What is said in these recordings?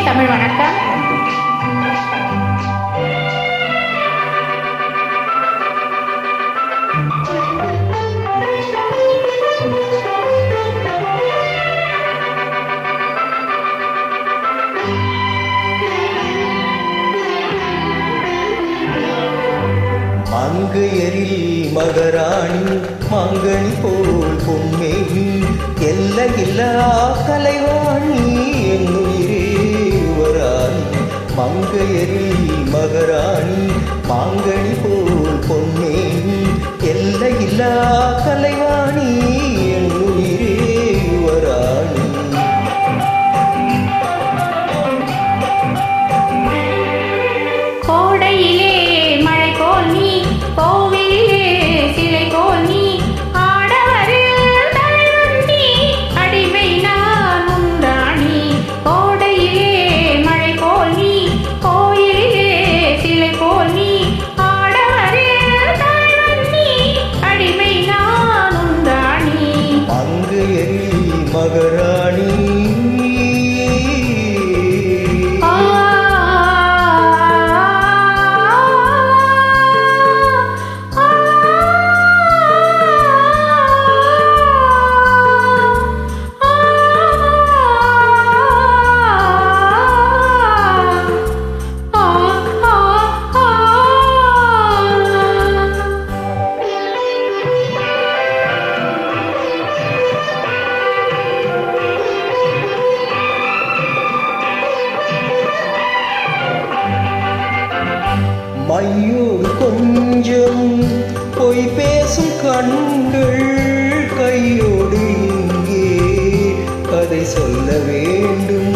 தமிழ் வணக்கம். மங்கையரில் மகராணி மாங்கனி போல் பொன்மேனி எல்லையில்லா கலைவாணி என்னுயிரே யுவராணி. மங்கையரில் மகராணி மாங்கனி போல் பொன்மேனி எல்லையில்லா கலைவாணி என்னுயிரே யுவராணி. கோடையிலே மழை போல் நீ, கோவிலே சிலை போல் நீ, ஆடவரில் தலைவன் நீ, அடிமை நான் உண்டாணி. கோடையிலே மழை போல் நீ, கோயிலே சிலை போல் நீ, ஆடவரில் தலைவன் நீ, அடிமை நான் உண்டாணி. மங்கையரில் மகராணி மையோடு கொஞ்சம் பொய் பேசும் கண்கள் கையோடு இங்கே கதை சொல்ல வேண்டும்.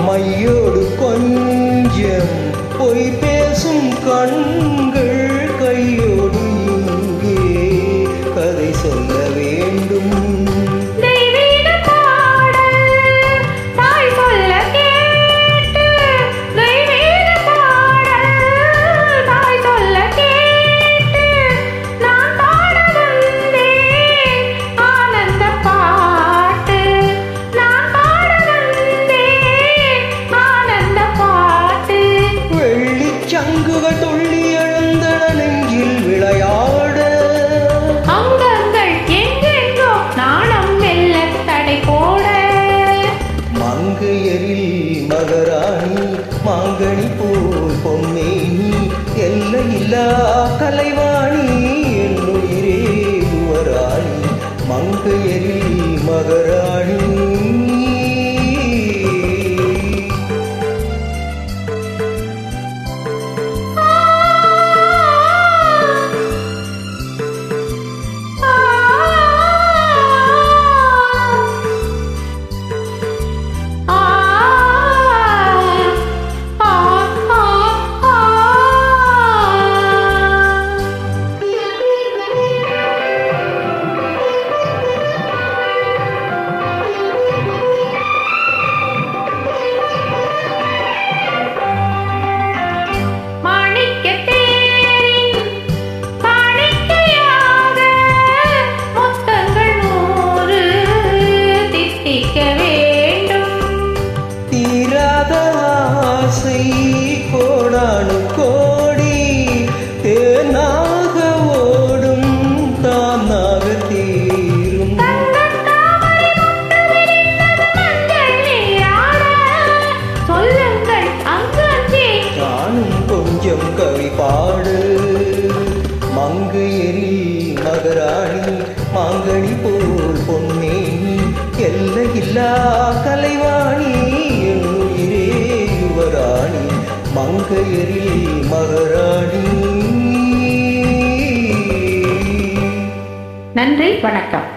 மையோடு கொஞ்சம் பொய் பேசும் கண்கள் கையோடு இங்கே கதை சொல்ல வேண்டும். சங்குகள் துள்ளி எழுந்தன நெஞ்சில் விளையாட, அங்கங்கள் எங்கெங்கோ நாணம் மெல்ல தடை போட. மங்கையரில் மகராணி மாங்கனி போல் பொன்மேனி எல்லையில்லா கலைவாணி என்னுயிரே யுவராணி. மங்கையரில் மகராணி கோடானு கோடி தேனாக ஓடும் தானாக தீரும். நானும் கொஞ்சம் கவி பாடு. மங்கையரில் மகராணி மாங்கனி போல் பொன்மேனி எல்லையில்லா கலைவாணி என்னுயிரே யுவராணி. மங்கையரில் மகராணி. நன்றி, வணக்கம்.